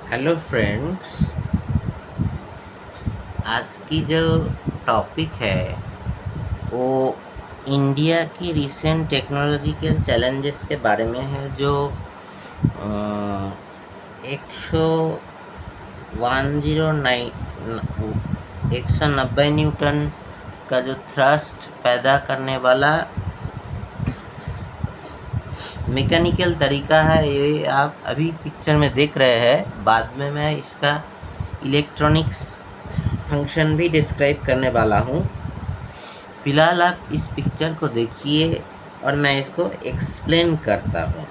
Hello friends. आज की जो टॉपिक है वो इंडिया की रिसेंट टेक्नोलॉजिकल चैलेंजेस के बारे में है, जो 190 न्यूटन का जो थ्रस्ट पैदा करने वाला मैकेनिकल तरीका है, ये आप अभी पिक्चर में देख रहे हैं। बाद में मैं इसका इलेक्ट्रॉनिक्स फंक्शन भी डिस्क्राइब करने वाला हूँ। फिलहाल आप इस पिक्चर को देखिए और मैं इसको एक्सप्लेन करता हूँ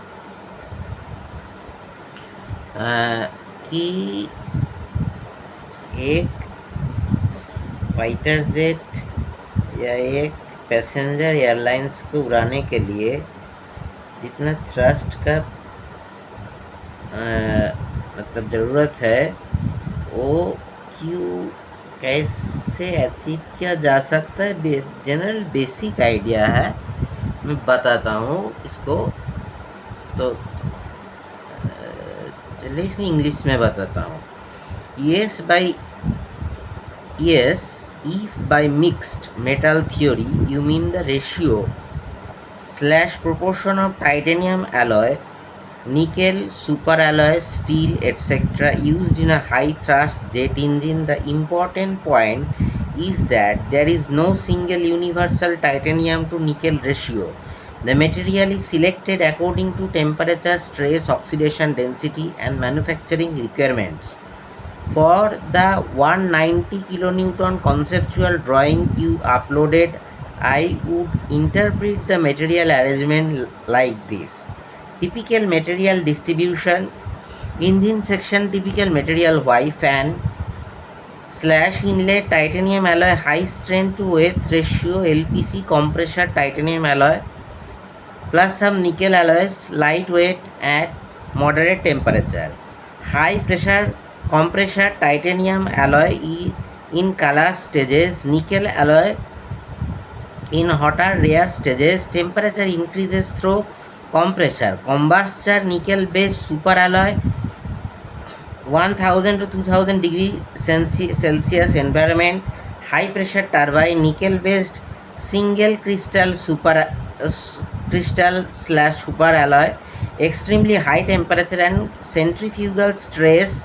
कि एक फाइटर जेट या एक पैसेंजर एयरलाइंस को उड़ाने के लिए जितना थ्रस्ट का मतलब ज़रूरत है, वो क्यों कैसे अचीव किया जा सकता है, जनरल बेसिक आइडिया है, मैं बताता हूँ इसको। तो चलिए इसको इंग्लिश में बताता हूँ। Yes, if by mixed metal theory you mean the ratio / proportion of titanium alloy, nickel, superalloy, steel, etc. used in a high thrust jet engine, the important point is that there is no single universal titanium to nickel ratio. The material is selected according to temperature, stress, oxidation density, and manufacturing requirements. For the 190 kilonewton conceptual drawing you uploaded, I would interpret the material arrangement like this. Typical material distribution: engine section typical material Y, fan / inlet titanium alloy, high strength to weight ratio LPC, compressor titanium alloy plus some nickel alloys, lightweight at moderate temperature. High pressure compressor titanium alloy in color stages, nickel alloy in hotter rare stages. Temperature increases through compressor. Combustor nickel based super alloy 1000 to 2000 degree Celsius environment. High pressure turbine nickel based single crystal super alloy, extremely high temperature and centrifugal stress.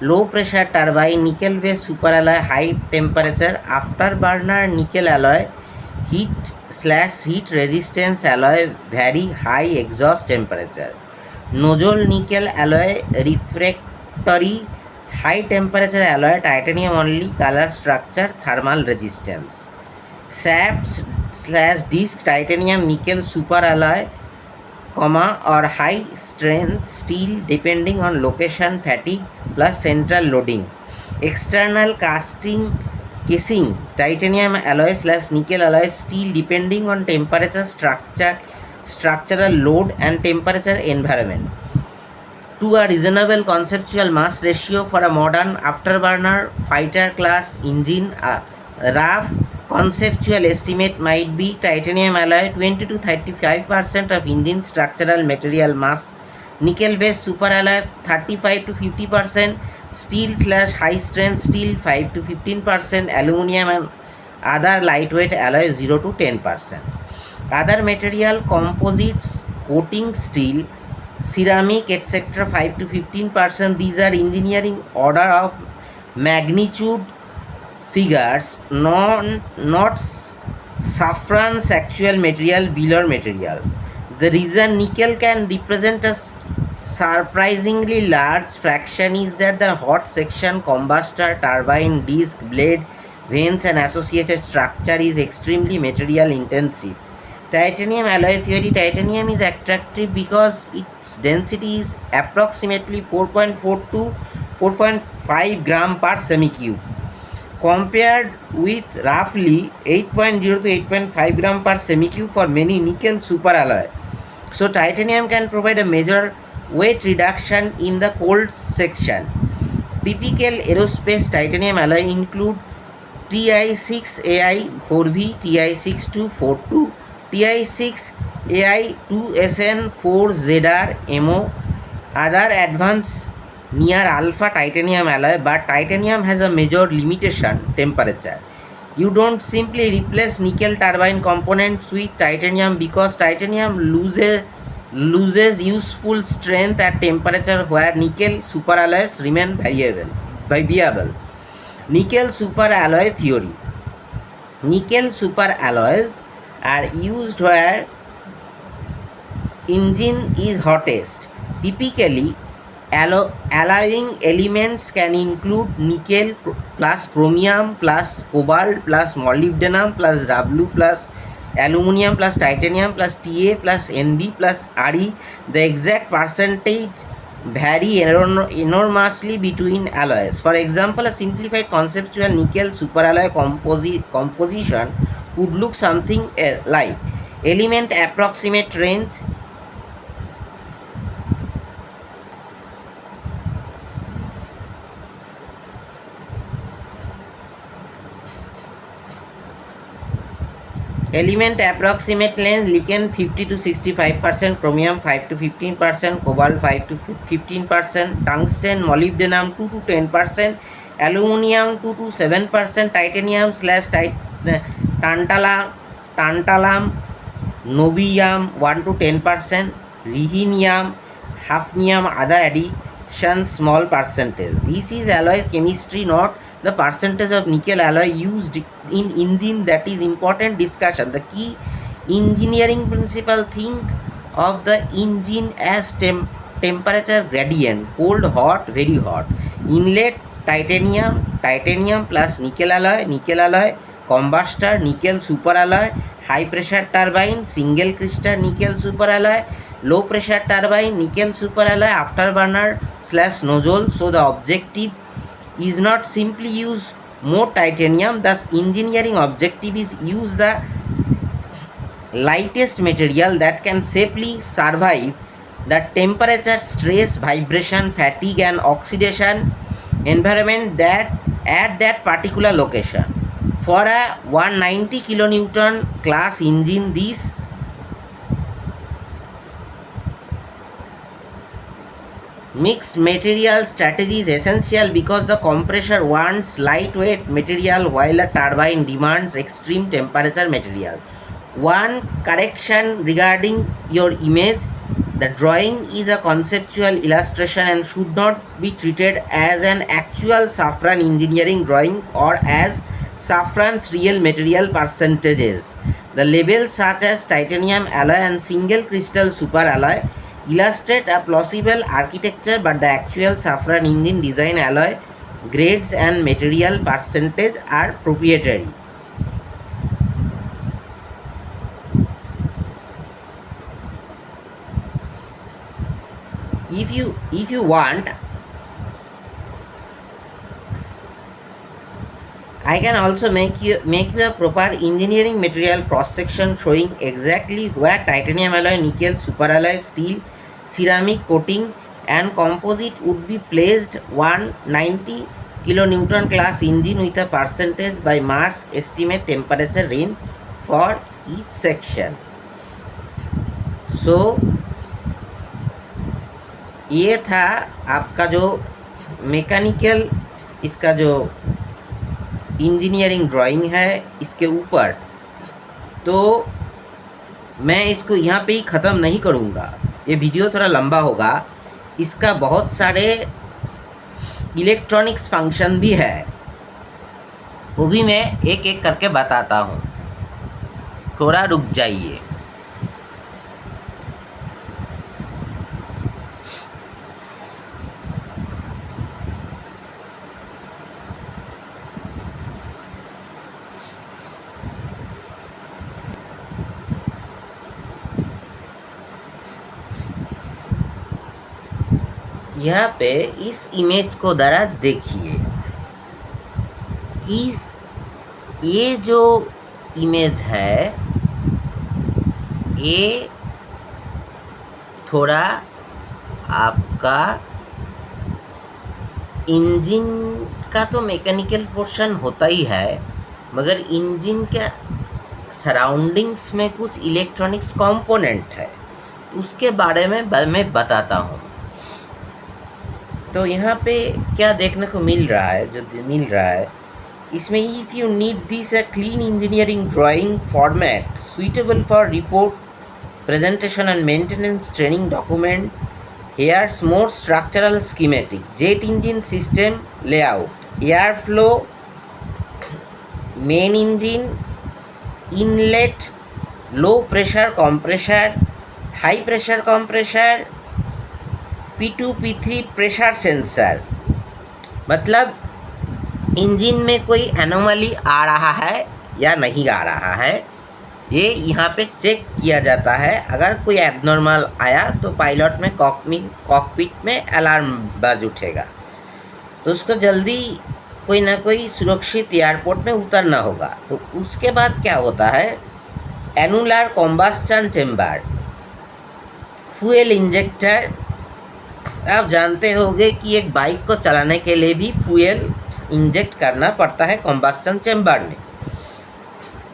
Low pressure turbine nickel based super alloy, high temperature. Afterburner nickel alloy, heat resistance alloy, very high exhaust temperature. Nozzle nickel alloy, refractory, high temperature alloy, titanium only, color structure, thermal resistance. Shafts / disc titanium nickel super alloy, or high strength steel depending on location, fatigue plus central loading. External casing titanium alloy / nickel alloy steel depending on temperature, structural load and temperature environment. To a reasonable conceptual mass ratio for a modern afterburner fighter class engine, a rough conceptual estimate might be titanium alloy 20 to 35% of engine structural material mass, nickel based super alloy 35 to 50%, steel / high strength steel 5 to 15%, aluminum and other lightweight alloy 0 to 10%. Other material composites, coating steel, ceramic, etc. 5 to 15%. These are engineering order of magnitude figures, not Safran's actual material, bill or materials. The reason nickel can represent a surprisingly large fraction is that the hot section, combustor, turbine, disc, blade, vanes and associated structure is extremely material intensive. Titanium alloy theory: titanium is attractive because its density is approximately 4.4 to 4.5 gram per semi-cube, compared with roughly 8.0 to 8.5 gram per semi-cube for many nickel superalloy. So titanium can provide a major weight reduction in the cold section. Typical aerospace titanium alloy include TI6AI 4V, TI62 42, TI6AI 2SN 4ZR MO. Other advanced near alpha titanium alloy, but titanium has a major limitation: temperature. You don't simply replace nickel turbine components with titanium because titanium loses useful strength at temperature where nickel superalloys remain viable. Nickel superalloy theory. Nickel superalloys are used where engine is hottest. Typically, alloying elements can include nickel plus chromium plus cobalt plus molybdenum plus W plus aluminum plus titanium plus Ta plus Nb plus Re. The exact percentage vary enormously between alloys. For example, a simplified conceptual nickel superalloy composition would look something like element approximate range element approximate length lichen 50 to 65%, chromium 5 to 15%, cobalt 5 to 15%, tungsten molybdenum 2 to 10%, aluminum 2 to 7%, titanium slash tantalum niobium 1 to 10%, rhenium, hafnium, other additions small percentage. This is alloy chemistry, not the percentage of nickel alloy used in engine that is important discussion. The key engineering principle: think of the engine as temperature gradient: cold, hot, very hot. Inlet titanium plus nickel alloy, combustor nickel superalloy, high pressure turbine single crystal nickel superalloy, low pressure turbine nickel superalloy, afterburner slash nozzle. So the objective is not simply use more titanium. Thus engineering objective is use the lightest material that can safely survive the temperature, stress, vibration, fatigue and oxidation environment that at that particular location. For a 190 kilonewton class engine, this mixed material strategy is essential because the compressor wants lightweight material while a turbine demands extreme temperature material. One correction regarding your image: the drawing is a conceptual illustration and should not be treated as an actual Safran engineering drawing or as Safran's real material percentages. The labels such as titanium alloy and single crystal superalloy illustrate a plausible architecture, but the actual Safran engine design alloy grades and material percentage are proprietary. If you want, I can also make you a proper engineering material cross section showing exactly where titanium alloy, nickel superalloy, steel, ceramic coating and composite would be placed. 190 kilonewton class engine with a percentage by mass estimate temperature range for each section. So ये था आपका जो mechanical इसका जो engineering drawing है इसके ऊपर। तो मैं इसको यहाँ पे ही ख़त्म नहीं करूँगा, ये वीडियो थोड़ा लंबा होगा। इसका बहुत सारे इलेक्ट्रॉनिक्स फंक्शन भी है, वो भी मैं एक एक करके बताता हूँ, थोड़ा रुक जाइए। यहाँ पे इस इमेज को ज़रा देखिए। ये जो इमेज है ये थोड़ा आपका इंजन का तो मैकेनिकल पोर्शन होता ही है, मगर इंजन के सराउंडिंग्स में कुछ इलेक्ट्रॉनिक्स कंपोनेंट है, उसके बारे में मैं बताता हूँ। तो यहाँ पे क्या देखने को मिल रहा है, इसमें if you need this a clean engineering drawing format suitable for report presentation and maintenance training document. Here's more structural schematic. Jet engine system layout, airflow, main engine, inlet, low pressure compressor, high pressure compressor, P2 P3 pressure sensor. मतलब engine में कोई anomaly आ रहा है या नहीं आ रहा है, ये यहाँ पे चेक किया जाता है। अगर कोई एबनॉर्मल आया तो पायलट में कॉकपिट में अलार्म बज उठेगा, तो उसको जल्दी कोई ना कोई सुरक्षित एयरपोर्ट में उतरना होगा। तो उसके बाद क्या होता है, एनुलर कॉम्बस्टन चेम्बर, फ्यूल इंजेक्टर। आप जानते होंगे कि एक बाइक को चलाने के लिए भी फ्यूल इंजेक्ट करना पड़ता है कॉम्बस्टन चेम्बर में।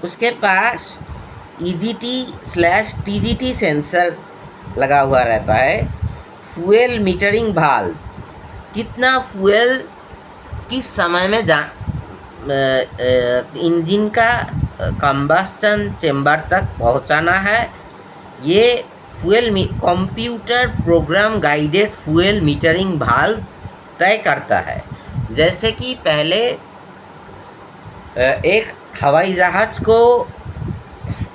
उसके पास EGT/TGT सेंसर लगा हुआ रहता है। फ्यूल मीटरिंग भाल्व, कितना फ्यूल किस समय में इंजन का कम्बस्टन चेम्बर तक पहुंचाना है, ये computer program guided fuel metering valve तय करता है। जैसे कि पहले एक हवाई जहाज़ को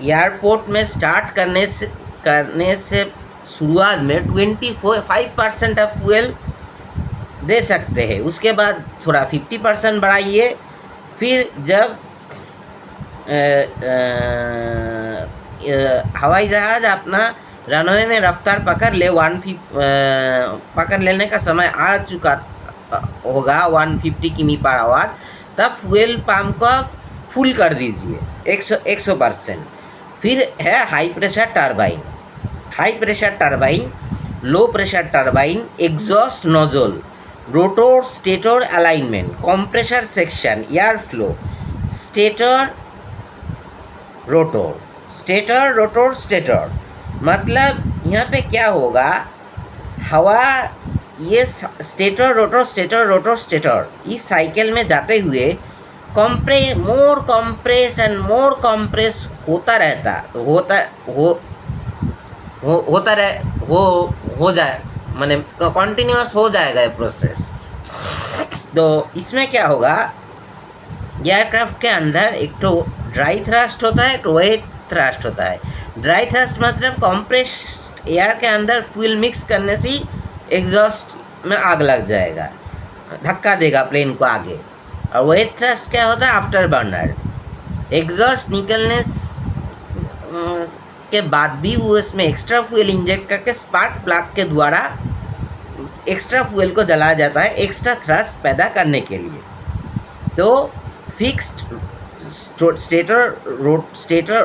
एयरपोर्ट में स्टार्ट करने से शुरुआत में 25% ऑफ फ्यूल दे सकते हैं, उसके बाद थोड़ा 50% बढ़ाइए। फिर जब हवाई जहाज़ अपना रनवे में रफ्तार पकड़ लेने का समय आ चुका होगा 150 किमी/आवर, तब फ्यूल पंप को फुल कर दीजिए 100%। फिर है high pressure turbine, low pressure turbine, exhaust nozzle, rotor stator alignment, compressor section, air flow, stator rotor stator. मतलब यहाँ पे क्या होगा, हवा ये स्टेटर रोटर इस साइकिल में जाते हुए मोर कंप्रेस होता रहता हो जाए, माने कंटिन्यूअस हो जाएगा ये प्रोसेस। तो इसमें क्या होगा, एयरक्राफ्ट के अंदर एक तो ड्राई थ्रस्ट होता है, एक वेट थ्रस्ट होता है। ड्राई थ्रस्ट मतलब कंप्रेस एयर के अंदर फ्यूल मिक्स करने से एग्जॉस्ट में आग लग जाएगा, धक्का देगा प्लेन को आगे। और वेट थ्रस्ट क्या होता है, आफ्टर बर्नर, एग्जॉस्ट निकलने के बाद भी वो इसमें एक्स्ट्रा फ्यूल इंजेक्ट करके स्पार्क प्लग के द्वारा एक्स्ट्रा फ्यूल को जलाया जाता है, एक्स्ट्रा थ्रस्ट पैदा करने के लिए। तो फिक्स्ड स्टेटर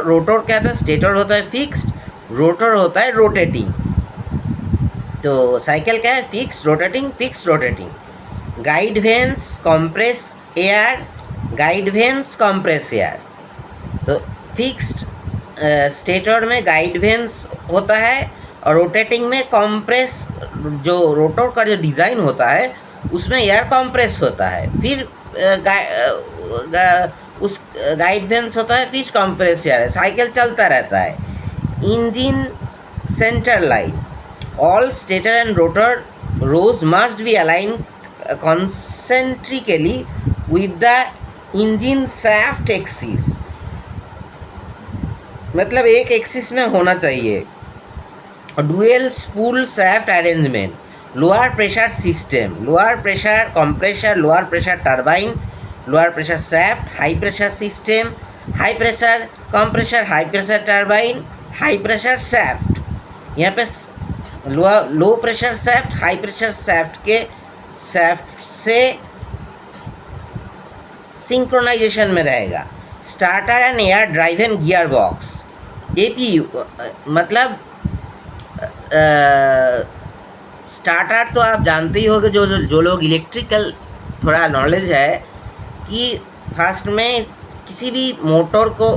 रोटर क्या था, स्टेटर होता है फिक्स्ड, रोटर होता है रोटेटिंग। तो साइकिल क्या है, fix rotating. Guide veins compress air, तो फिक्स्ड स्टेटर में गाइड वेन्स होता है और रोटेटिंग में कंप्रेस, जो रोटर का जो डिज़ाइन होता है उसमें एयर कंप्रेस होता है। फिर उस गाइड वेन्स होता है, फिर कंप्रेस एयर है, साइकिल चलता रहता है। Engine centre line, all stator and rotor rows must be align concentrically with the engine shaft axis, मतलब एक एक्सिस में होना चाहिए। Dual spool shaft arrangement, lower pressure system, lower pressure compressor, lower pressure turbine, lower pressure shaft, high pressure system, high pressure compressor, high pressure turbine, high pressure shaft. यहाँ पे low pressure shaft, high pressure shaft से synchronisation में रहेगा। Starter and air driven gear box, APU, मतलब starter तो आप जानते ही होंगे, जो लोग इलेक्ट्रिकल थोड़ा नॉलेज है, कि फर्स्ट में किसी भी मोटर को,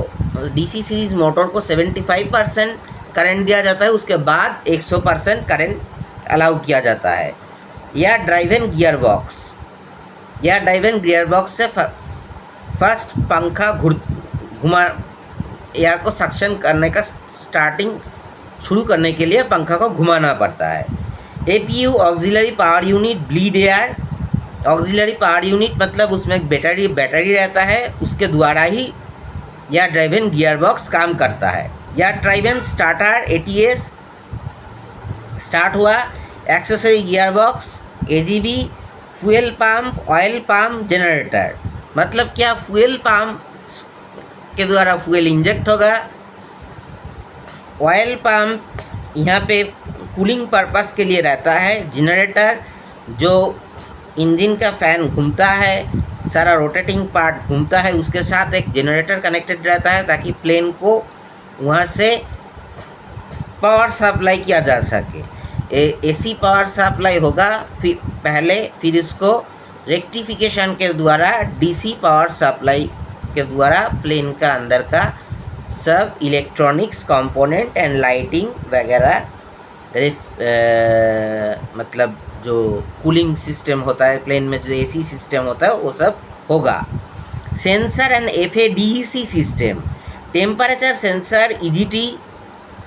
DC सीरीज मोटर को 75% करंट दिया जाता है, उसके बाद 100% करंट अलाउ किया जाता है। Air driven gear box, air driven gear box से फर्स्ट पंखा घुमा, एयर को सक्शन करने का स्टार्टिंग शुरू करने के लिए पंखा को घुमाना पड़ता है। APU auxiliary power unit bleed air, auxiliary power unit मतलब उसमें एक बैटरी रहता है, उसके द्वारा ही एयर ड्राइवन गियर बॉक्स काम करता है। Air driven starter ATS start हुआ, accessory gear box, AGB, fuel pump, oil pump, generator. मतलब क्या, फ्यूल पंप के द्वारा फ्यूल इंजेक्ट होगा, ऑयल पंप यहाँ पे कूलिंग पर्पस के लिए रहता है, जनरेटर जो इंजन का फैन घूमता है, सारा रोटेटिंग पार्ट घूमता है, उसके साथ एक जनरेटर कनेक्टेड रहता है ताकि प्लेन को वहाँ से पावर सप्लाई किया जा सके। एसी पावर सप्लाई होगा फिर इसको रेक्टिफिकेशन के द्वारा डीसी पावर सप्लाई के द्वारा प्लेन का अंदर का सब इलेक्ट्रॉनिक्स कंपोनेंट एंड लाइटिंग वगैरह, मतलब जो कूलिंग सिस्टम होता है प्लेन में, जो एसी सिस्टम होता है वो सब होगा। Sensor and FADC system, temperature sensor EGT,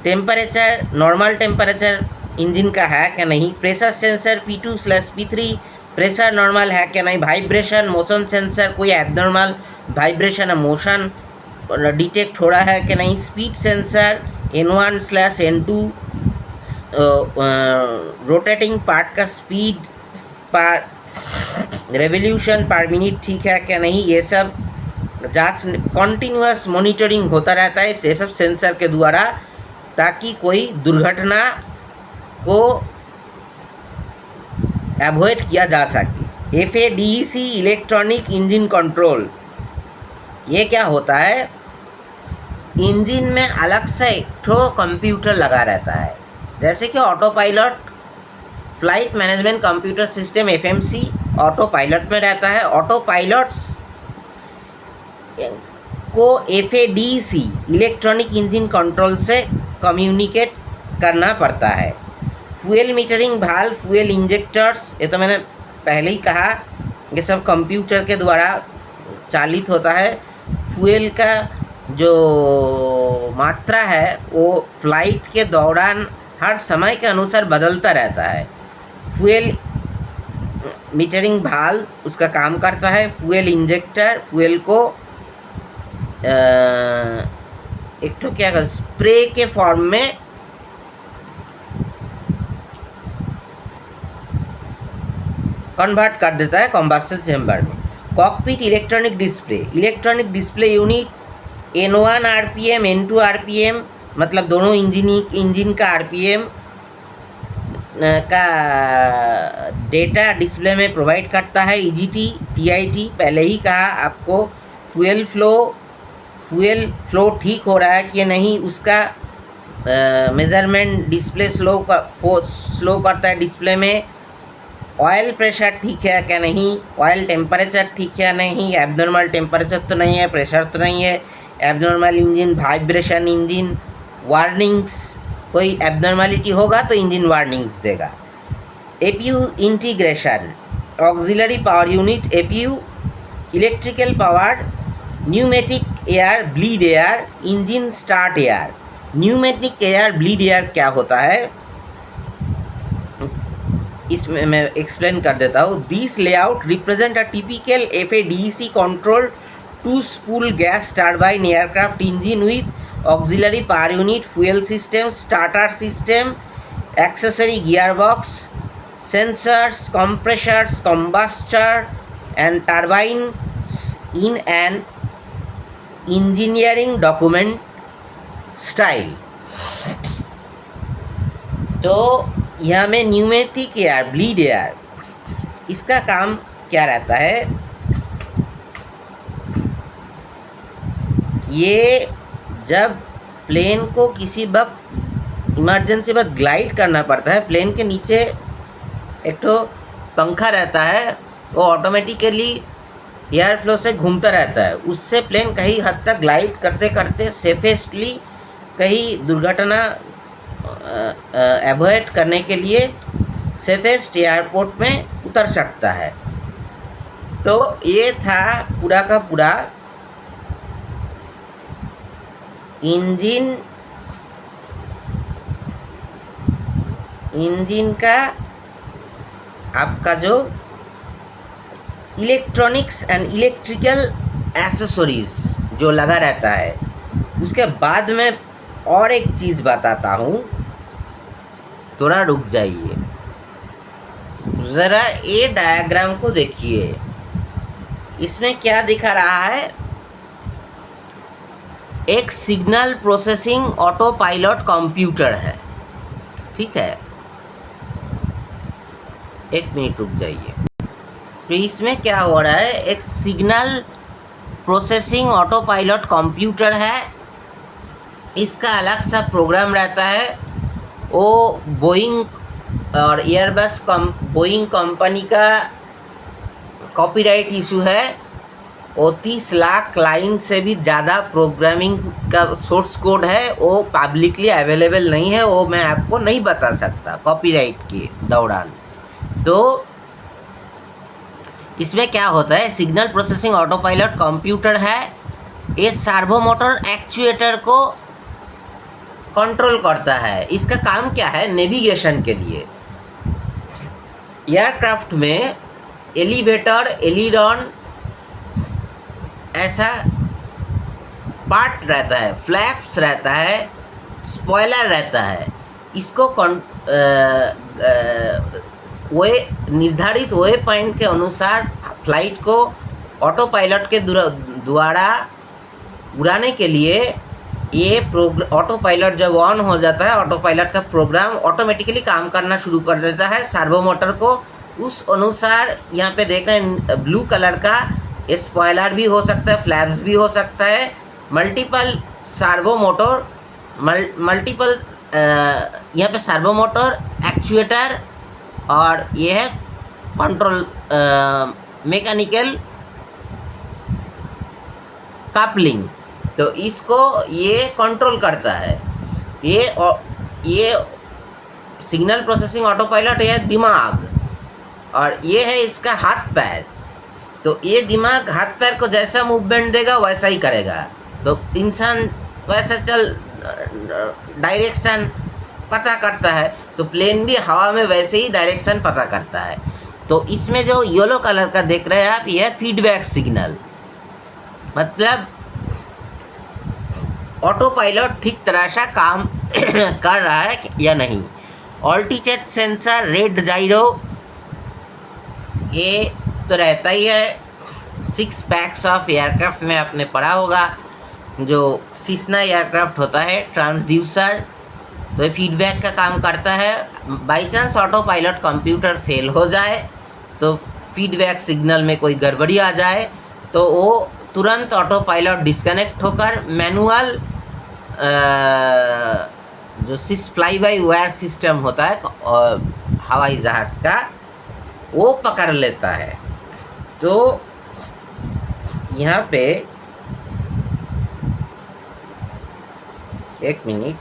temperature normal temperature engine का है क्या नहीं, pressure sensor P2/P3 pressure normal है क्या नहीं, वाइब्रेशन मोशन सेंसर कोई एबनॉर्मल वाइब्रेशन मोशन डिटेक्ट हो रहा है कि नहीं, speed sensor N1/N2 rotating part का स्पीड पर रेवोल्यूशन पर मिनट ठीक है क्या नहीं, ये सब जांच कॉन्टिन्यूअस मॉनिटरिंग होता रहता है ये सब सेंसर के द्वारा, ताकि कोई दुर्घटना को अवॉइड किया जा सके। एफएडीसी इलेक्ट्रॉनिक इंजन कंट्रोल, ये क्या होता है, इंजन में अलग से एक ठो कंप्यूटर लगा रहता है, जैसे कि auto pilot, flight management computer system FMC auto pilot में रहता है। ऑटो पायलट्स को एफएडीसी इलेक्ट्रॉनिक इंजन कंट्रोल से कम्युनिकेट करना पड़ता है। Fuel metering valve, fuel injectors, ये तो मैंने पहले ही कहा, ये सब कंप्यूटर के द्वारा चालित होता है। फ्यूल का जो मात्रा है वो फ्लाइट के दौरान हर समय के अनुसार बदलता रहता है। फ्यूल मीटरिंग भाल्व उसका काम करता है। फ्यूल इंजेक्टर फ्यूल को एक तो क्या कर स्प्रे के फॉर्म में कन्वर्ट कर देता है कंबस्शन चैम्बर में। Cockpit electronic display unit N1 RPM N2 RPM, मतलब दोनों इंजन का RPM का डेटा डिस्प्ले में प्रोवाइड करता है। EGT TIT पहले ही कहा आपको, फ्यूल फ्लो ठीक हो रहा है कि नहीं उसका मेजरमेंट डिस्प्ले स्लो करता है डिस्प्ले में। ऑयल प्रेशर ठीक है क्या नहीं, ऑयल टेम्परेचर ठीक है नहीं, एबनॉर्मल टेम्परेचर तो नहीं है, प्रेशर तो नहीं है, abnormal engine, vibration engine, warnings, कोई एबनॉर्मलिटी होगा तो इंजन वार्निंग्स देगा। APU integration, auxiliary power unit APU, electrical power, pneumatic air bleed air, engine start air. Pneumatic air bleed air क्या होता है इसमें मैं एक्सप्लेन कर देता हूँ। This layout represent a typical FADC control two spool gas turbine aircraft engine with auxiliary power unit, fuel system, starter system, accessory gear box, sensors, compressors, combustor and turbines in an engineering document style। तो यहाँ में pneumatic air bleed air, इसका काम क्या रहता है, ये जब प्लेन को किसी वक्त इमरजेंसी वक्त ग्लाइड करना पड़ता है, प्लेन के नीचे एक तो पंखा रहता है, वो ऑटोमेटिकली एयर फ्लो से घूमता रहता है, उससे प्लेन कहीं हद तक ग्लाइड करते करते सेफेस्टली कहीं दुर्घटना अवॉइड करने के लिए सेफेस्ट एयरपोर्ट में उतर सकता है। तो ये था पूरा का पूरा इंजन का आपका जो इलेक्ट्रॉनिक्स एंड इलेक्ट्रिकल एसेसरीज जो लगा रहता है। उसके बाद में और एक चीज़ बताता हूँ, थोड़ा रुक जाइए ज़रा। ये डायग्राम को देखिए, इसमें क्या दिखा रहा है, एक signal processing auto pilot computer है, ठीक है। एक मिनट रुक जाइए। तो इसमें क्या हो रहा है, एक signal processing auto pilot computer है। इसका अलग सा प्रोग्राम रहता है। वो बोइंग और एयरबस बोइंग कंपनी का कॉपीराइट इशू है। वो 30 लाख लाइन से भी ज़्यादा प्रोग्रामिंग का सोर्स कोड है, वो पब्लिकली अवेलेबल नहीं है, वो मैं आपको नहीं बता सकता कॉपीराइट के दौरान। तो इसमें क्या होता है, signal processing auto pilot computer है। ये सर्वो मोटर एक्चुएटर को कंट्रोल करता है। इसका काम क्या है, नेविगेशन के लिए। एयरक्राफ्ट में एलिवेटर, एलिरॉन ऐसा पार्ट रहता है, फ्लैप्स रहता है, स्पॉइलर रहता है। इसको वे निर्धारित वे पॉइंट के अनुसार फ्लाइट को ऑटो पायलट के द्वारा उड़ाने के लिए ये ऑटो पायलट जब ऑन हो जाता है, ऑटो पायलट का प्रोग्राम ऑटोमेटिकली काम करना शुरू कर देता है सर्वो मोटर को। उस अनुसार यहाँ पे देख रहे हैं ब्लू कलर का स्पॉइलर भी हो सकता है, फ्लैप्स भी हो सकता है, मल्टीपल सर्वो मोटर, मल्टीपल यहाँ पे सर्वो मोटर एक्चुएटर, और ये है कंट्रोल मैकेनिकल कपलिंग। तो इसको ये कंट्रोल करता है। ये सिग्नल प्रोसेसिंग ऑटो पायलट है दिमाग, और ये है इसका हाथ पैर। तो ये दिमाग हाथ पैर को जैसा मूवमेंट देगा वैसा ही करेगा। तो इंसान वैसा चल डायरेक्शन पता करता है, तो प्लेन भी हवा में वैसे ही डायरेक्शन पता करता है। तो इसमें जो येलो कलर का देख रहे हैं आप, ये फीडबैक सिग्नल, मतलब ऑटो पायलट ठीक तरह से काम कर रहा है या नहीं। ऑल्टीट्यूड सेंसर, रेड जाइरो, ये तो रहता ही है। 6 पैक्स ऑफ एयरक्राफ्ट में आपने पढ़ा होगा, जो सिस्ना एयरक्राफ्ट होता है, ट्रांसड्यूसर, तो ये फीडबैक का काम करता है। By chance auto pilot computer fail हो जाए, तो फीडबैक सिग्नल में कोई गड़बड़ी आ जाए, तो वो तुरंत ऑटो पायलट डिस्कनेक्ट होकर मैनुअल जो फ्लाई बाई वायर सिस्टम होता है हवाई जहाज़ का, वो पकड़ लेता है। तो यहाँ पे एक मिनट,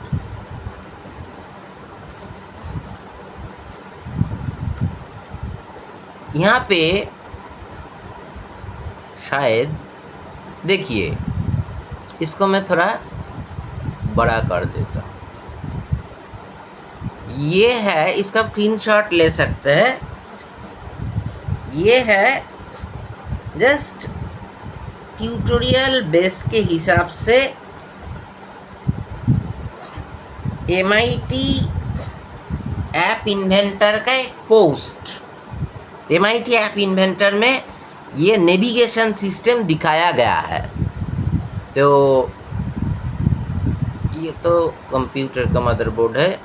यहाँ पे शायद देखिए, इसको मैं थोड़ा बड़ा कर देता हूँ। ये है, इसका स्क्रीनशॉट ले सकते हैं। ये है जस्ट ट्यूटोरियल बेस के हिसाब से MIT ऐप इन्वेंटर का एक पोस्ट। MIT ऐप इन्वेंटर में ये नेविगेशन सिस्टम दिखाया गया है। तो ये तो कंप्यूटर का मदरबोर्ड है।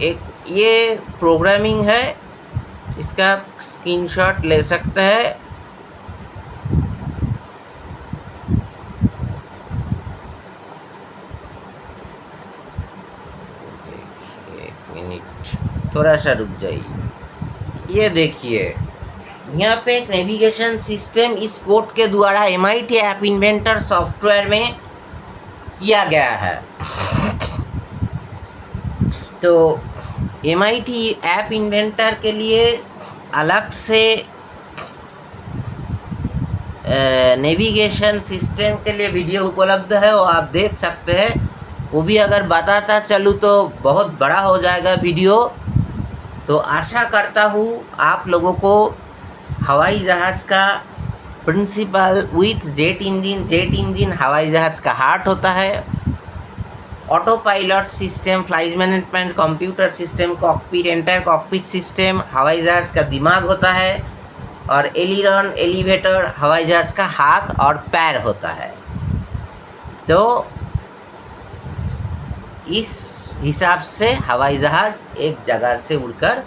एक ये प्रोग्रामिंग है, इसका स्क्रीनशॉट ले सकते हैं। एक मिनट, थोड़ा सा रुक जाइए। ये देखिए, यहाँ पे एक नेविगेशन सिस्टम इस कोड के द्वारा MIT ऐप इन्वेंटर सॉफ्टवेयर में किया गया है। तो MIT ऐप इन्वेंटर के लिए अलग से नेविगेशन सिस्टम के लिए वीडियो उपलब्ध है, वो आप देख सकते हैं। वो भी अगर बताता चलूँ तो बहुत बड़ा हो जाएगा वीडियो। तो आशा करता हूँ आप लोगों को हवाई जहाज़ का प्रिंसिपल विथ जेट इंजन हवाई जहाज़ का हार्ट होता है। Auto pilot system, flight management, computer system, cockpit, entire cockpit system हवाई जहाज़ का दिमाग होता है। और एलिरॉन, एलिवेटर हवाई जहाज़ का हाथ और पैर होता है। तो इस हिसाब से हवाई जहाज़ एक जगह से उड़कर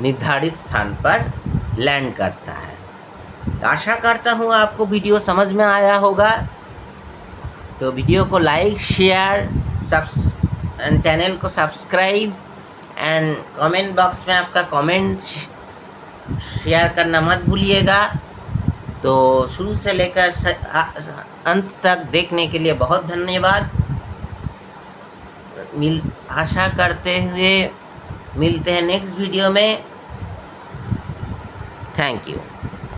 निर्धारित स्थान पर लैंड करता है। आशा करता हूँ आपको वीडियो समझ में आया होगा। तो वीडियो को लाइक, शेयर, चैनल को सब्सक्राइब एंड कमेंट बॉक्स में आपका कमेंट शेयर करना मत भूलिएगा। तो शुरू से लेकर अंत तक देखने के लिए बहुत धन्यवाद। आशा करते हुए मिलते हैं नेक्स्ट वीडियो में। Thank you.